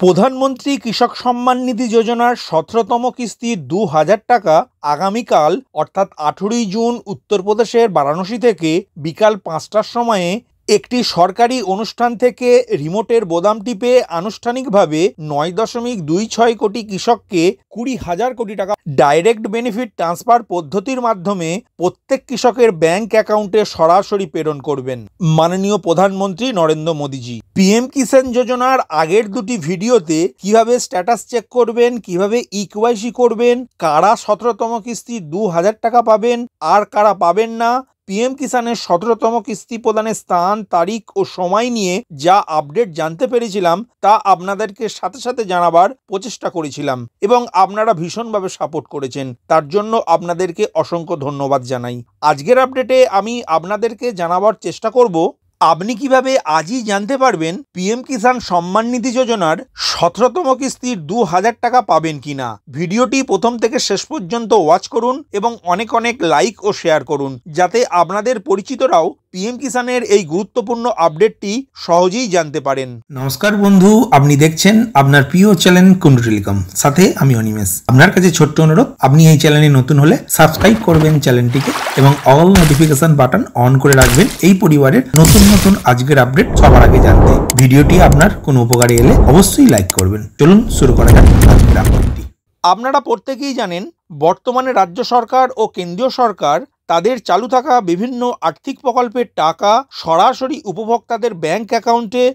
প্রধানমন্ত্রী কৃষক সম্মান নিধি যোজনার ১৭তম কিস্তির ২,০০০ টাকা আগামীকাল অর্থাৎ ১৮ই জুন উত্তরপ্রদেশের বারাণসী থেকে বিকাল ৫টার সময়ে একটি সরকারি অনুষ্ঠান থেকে রিমোটের বোতাম টিপে আনুষ্ঠানিকভাবে ৯.২৬ কোটি কৃষককে ২০,০০০ কোটি টাকা ডাইরেক্ট বেনিফিট ট্রান্সফার পদ্ধতির মাধ্যমে প্রত্যেক কৃষকের ব্যাংক অ্যাকাউন্টে সরাসরি প্রেরণ করবেন মাননীয় প্রধানমন্ত্রী নরেন্দ্র মোদীজি। পিএম কিষাণ যোজনার আগের দুটি ভিডিওতে কিভাবে স্ট্যাটাস চেক করবেন, কিভাবে ইকেওয়াইসি করবেন, কারা ১৭তম কিস্তি ২,০০০ টাকা পাবেন আর কারা পাবেন না, পিএম কিষাণের ১৭তম কিস্তি প্রদানের স্থান, তারিখ ও সময় নিয়ে যা আপডেট জানতে পেরেছিলাম তা আপনাদেরকে সাথে সাথে জানাবার প্রচেষ্টা করেছিলাম এবং আপনারা ভীষণভাবে সাপোর্ট করেছেন, তার জন্য আপনাদেরকে অসংখ্য ধন্যবাদ জানাই। আজকের আপডেটে আমি আপনাদেরকে জানাবার চেষ্টা করব আপনি কিভাবে আজই জানতে পারবেন পিএম কিষাণ সম্মান নিধি যোজনার ১৭তম কিস্তির ২,০০০ টাকা পাবেন কিনা। ভিডিওটি প্রথম থেকে শেষ পর্যন্ত ওয়াচ করুন এবং অনেক অনেক লাইক ও শেয়ার করুন যাতে আপনাদের পরিচিতরাও পিএম কিষাণের এই গুরুত্বপূর্ণ আপডেটটি সহজেই জানতে পারেন। নমস্কার বন্ধু, আপনি দেখছেন আপনার প্রিয় চ্যানেল কুন্ডু টেলিকম, সাথে আমি অনিমেষ। আপনার কাছে ছোট্ট অনুরোধ, আপনি এই চ্যানেলে নতুন হলে সাবস্ক্রাইব করবেন চ্যানেলটিকে এবং অল নোটিফিকেশন বাটন অন করে রাখবেন এই পরিবারের নতুন নতুন আজকের আপডেট সবার আগে জানতে। ভিডিওটি আপনার কোনো উপকারে এলে অবশ্যই লাইক করবেন। চলুন শুরু করা যাক আজকের আপডেটটি। আপনারা প্রত্যেকেই জানেন বর্তমানে রাজ্য সরকার ও কেন্দ্রীয় সরকার তাদের চালু থাকা বিভিন্ন আর্থিক প্রকল্পের টাকা সরাসরি উপভোক্তাদের ব্যাংক অ্যাকাউন্টে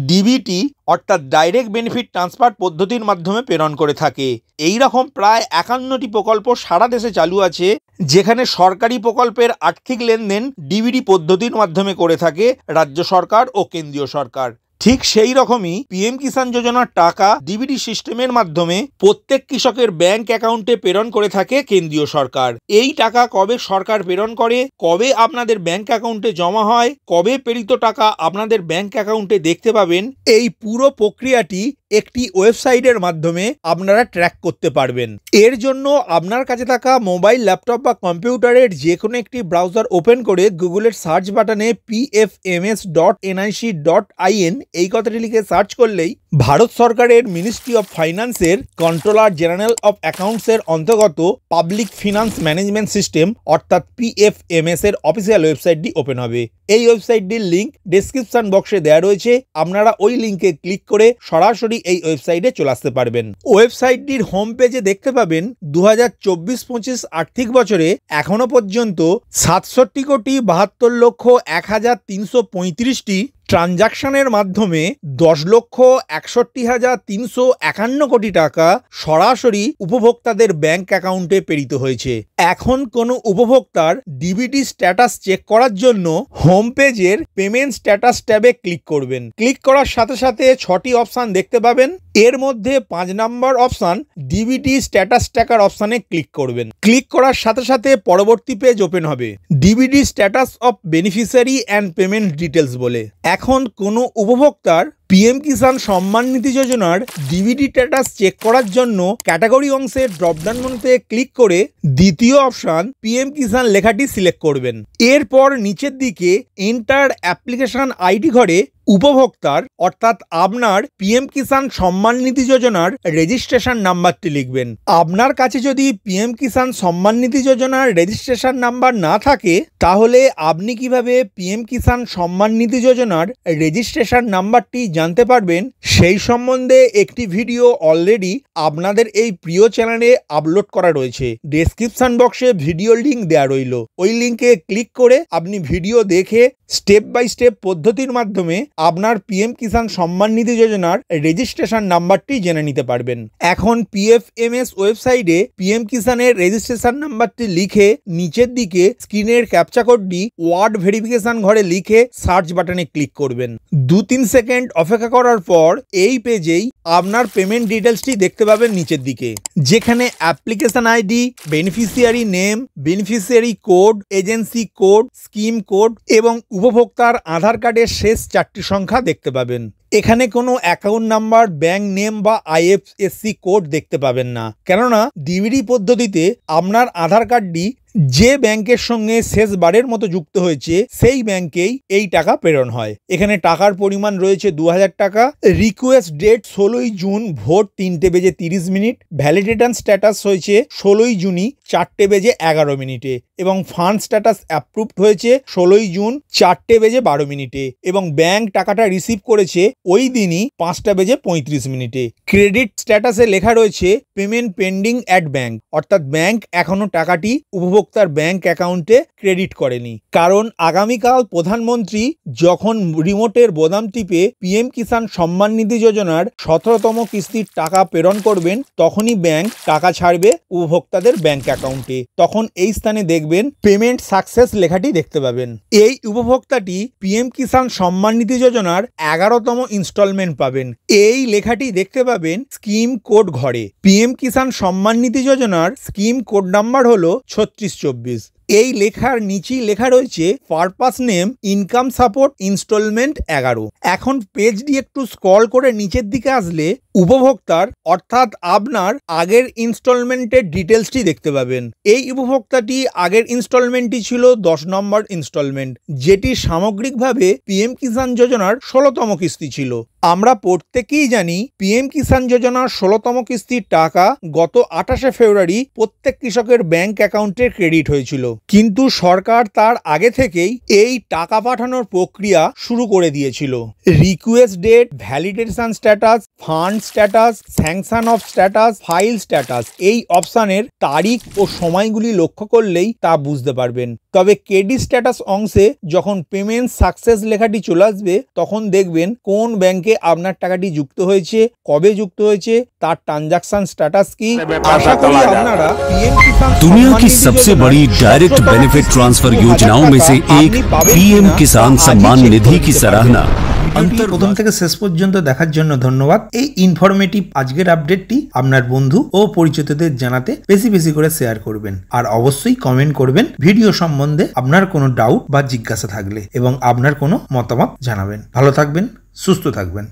ডিবিটি অর্থাৎ ডাইরেক্ট বেনিফিট ট্রান্সফার পদ্ধতির মাধ্যমে প্রেরণ করে থাকে। এই রকম প্রায় ৫১টি প্রকল্প সারা দেশে চালু আছে যেখানে সরকারি প্রকল্পের আর্থিক লেনদেন ডিবিটি পদ্ধতির মাধ্যমে করে থাকে রাজ্য সরকার ও কেন্দ্রীয় সরকার। ঠিক সেই রকমই পিএম কিষাণ যোজনার টাকা ডিবিটি সিস্টেমের মাধ্যমে প্রত্যেক কৃষকের ব্যাংক অ্যাকাউন্টে প্রেরণ করে থাকে কেন্দ্রীয় সরকার। এই টাকা কবে সরকার প্রেরণ করে, কবে আপনাদের ব্যাংক অ্যাকাউন্টে জমা হয়, কবে প্রেরিত টাকা আপনাদের ব্যাংক অ্যাকাউন্টে দেখতে পাবেন, এই পুরো প্রক্রিয়াটি একটি ওয়েবসাইটের মাধ্যমে আপনারা ট্র্যাক করতে পারবেন। এর জন্য আপনার কাছে থাকা মোবাইল, ল্যাপটপ বা কম্পিউটারের যে কোনো একটি ব্রাউজার ওপেন করে গুগলের সার্চ বাটনে pfms.nic.in এই কথাটি লিখে সার্চ করলেই ভারত সরকারের মিনিস্ট্রি অফ ফাইন্যান্সের কন্ট্রোলার জেনারেল অফ অ্যাকাউন্টসের অন্তর্গত পাবলিক ফিনান্স ম্যানেজমেন্ট সিস্টেম অর্থাৎ পিএফএমএস এর অফিসিয়াল ওয়েবসাইটটি ওপেন হবে। এই ওয়েবসাইটটির লিঙ্ক ডেসক্রিপশন বক্সে দেওয়া রয়েছে, আপনারা ওই লিঙ্কে ক্লিক করে সরাসরি এই ওয়েবসাইটে চলে আসতে পারবেন। ওয়েবসাইটটির হোম পেজে দেখতে পাবেন ২০২৪-২৫ আর্থিক বছরে এখনো পর্যন্ত ৬৭,৭২,১৩35টি ট্রানজাকশনের মাধ্যমে ১০,৬১,৩৫১ কোটি টাকা সরাসরি উপভোক্তাদের ব্যাংক অ্যাকাউন্টে প্রেরিত হয়েছে। এখন কোনো উপভোক্তার ডিবিটি স্ট্যাটাস চেক করার জন্য হোম পেজের পেমেন্ট স্ট্যাটাস ট্যাবে ক্লিক করবেন। ক্লিক করার সাথে সাথে ৬টি অপশান দেখতে পাবেন। এর মধ্যে ৫ নম্বর অপশান ডিবিটি স্ট্যাটাস ট্র্যাকার অপশানে ক্লিক করবেন। ক্লিক করার সাথে সাথে পরবর্তী পেজ ওপেন হবে DBT status of beneficiary and payment details বলে। এখন কোনো উপভোক্তার পিএম কিষাণ সম্মান নিধি যোজনার ডিবিটি স্ট্যাটাস চেক করার জন্য ক্যাটাগরি অংশের ড্রপডাউন মেনুতে ক্লিক করে দ্বিতীয় অপশান পিএম কিষাণ লেখাটি সিলেক্ট করবেন। এরপর নিচের দিকে এন্টার অ্যাপ্লিকেশন আইডি ঘরে উপভোক্তার অর্থাৎ আপনার পিএম কিষাণ সম্মান নিধি যোজনার রেজিস্ট্রেশন নাম্বারটি লিখবেন। আপনার কাছে যদি পিএম কিষাণ সম্মান নিধি যোজনার রেজিস্ট্রেশন নাম্বার না থাকে তাহলে আপনি কিভাবে পিএম কিষাণ সম্মান নিধি যোজনার রেজিস্ট্রেশন নাম্বারটি জানতে পারবেন সেই সম্বন্ধে একটি ভিডিও অলরেডি আপনাদের এই প্রিয় চ্যানেলে আপলোড করা রয়েছে। ডেসক্রিপশন বক্সে ভিডিও লিঙ্ক দেওয়া রইল, ওই লিঙ্কে ক্লিক করে আপনি ভিডিও দেখে স্টেপ বাই স্টেপ পদ্ধতির মাধ্যমে আপনার পিএম কিষাণ সম্মান নিধি যোজনার রেজিস্ট্রেশন নাম্বারটি জেনে নিতে পারবেন। এখন পিএফএমএস ওয়েবসাইটে পিএম কিষাণের রেজিস্ট্রেশন নাম্বারটি লিখে নিচের দিকে স্ক্রিনের ক্যাপচা কোডটি ওয়ার্ড ভেরিফিকেশন ঘরে লিখে সার্চ বাটনে ক্লিক করবেন। ২-৩ সেকেন্ড অপেক্ষা করার পর এই পেজেই আপনার পেমেন্ট ডিটেলসটি দেখতে পাবেন নিচের দিকে, যেখানে application ID, beneficiary name, beneficiary code, agency code, scheme code এবং উপভোক্তার আধার কার্ডের শেষ 4টি সংখ্যা দেখতে পাবেন। এখানে কোনো অ্যাকাউন্ট নাম্বার, ব্যাংক নেম বা আইএফএসসি কোড দেখতে পাবেন না, কেননা ডিবিটি পদ্ধতিতে আপনার আধার কার্ডটি যে ব্যাংকের সঙ্গে শেষবারের মতো যুক্ত হয়েছে সেই ব্যাংকেই এই টাকা প্রেরণ হয়। এখানে টাকার পরিমাণ রয়েছে 2000 টাকা। রিকোয়েস্ট ডেট 16ই জুন ভোর 3:30 ভ্যালিডেশন স্ট্যাটাস হয়েছে 16ই জুনই 4:11 এবং ফান্ড স্ট্যাটাস অ্যাপ্রুভড হয়েছে 16ই জুন 4:12 এবং ব্যাংক টাকাটা রিসিভ করেছে ওই দিনই 5:35। ক্রেডিট স্ট্যাটাসে লেখা রয়েছে পেমেন্ট পেন্ডিং অ্যাট ব্যাংক, অর্থাৎ ব্যাংক এখনো টাকাটি উপভোক্তার ব্যাংক অ্যাকাউন্টে ক্রেডিট করেনি। কারণ আগামীকাল প্রধানমন্ত্রী যখন রিমোটের বোতাম টিপে পিএম কিষাণ সম্মান নিধি যোজনার 17তম কিস্তির টাকা প্রেরণ করবেন, তখনই ব্যাংক টাকা ছাড়বে উপভোক্তাদের ব্যাংক অ্যাকাউন্টে। তখন এই স্থানে দেখবেন পেমেন্ট সাকসেস লেখাটি দেখতে পাবেন। এই উপভোক্তাটি পিএম কিষাণ সম্মান নিধি যোজনার 11তম ইনস্টলমেন্ট পাবেন। এই লেখাটি দেখতে পাবেন স্কিম কোড ঘরে। পিএম কিষাণ সম্মান নিধি যোজনার স্কিম কোড নাম্বার হলো 3624। এই লেখার নিচেই লেখা রয়েছে purpose name income support instalment 11। এখন পেজটি একটু স্ক্রল করে নিচের দিকে আসলে উপভোক্তার অর্থাৎ আপনার আগের ইনস্টলমেন্টের ডিটেলসটি দেখতে পাবেন। এই উপভোক্তাটি আগের ইনস্টলমেন্টটি ছিল 10 নম্বর ইনস্টলমেন্ট, যেটি সামগ্রিকভাবে পিএম কিষাণ যোজনার 16তম কিস্তি ছিল। আমরা প্রত্যেকেই জানি পিএম কিষাণ যোজনার 16তম কিস্তির টাকা গত 28শে ফেব্রুয়ারি প্রত্যেক কৃষকের ব্যাংক অ্যাকাউন্টে ক্রেডিট হয়েছিল, কিন্তু সরকার তার আগে থেকেই এই টাকা পাঠানোর প্রক্রিয়া শুরু করে দিয়েছিল। Request date, validation status, fund status, sanction of status, file status এই অপশানের তারিখ ও সময়গুলি লক্ষ্য করলেই তা বুঝতে পারবেন। তবে ক্রেডিট স্ট্যাটাস অংশে যখন পেমেন্ট সাকসেস লেখাটি চলে আসবে, তখন দেখবেন কোন ব্যাংকে আপনার টাকাটি যুক্ত হয়েছে, কবে যুক্ত হয়েছে, তার ট্রানজাকশন স্ট্যাটাস কি। আশা করি আপনারা পিএম কিষাণ दुनिया की सबसे बड़ी डायरेक्ट बेनिफिट ट्रांसफर योजनाओं में से एक पीएम किसान सम्मान निधि की सराहना। প্রথম থেকে শেষ পর্যন্ত দেখার জন্য ধন্যবাদ। এই ইনফরমেটিভ আজকের আপডেটটি আপনার বন্ধু ও পরিচিতদের জানাতে বেশি বেশি করে শেয়ার করবেন, আর অবশ্যই কমেন্ট করবেন ভিডিও সম্বন্ধে আপনার কোনো ডাউট বা জিজ্ঞাসা থাকলে, এবং আপনার কোনো মতামত জানাবেন। ভালো থাকবেন, সুস্থ থাকবেন।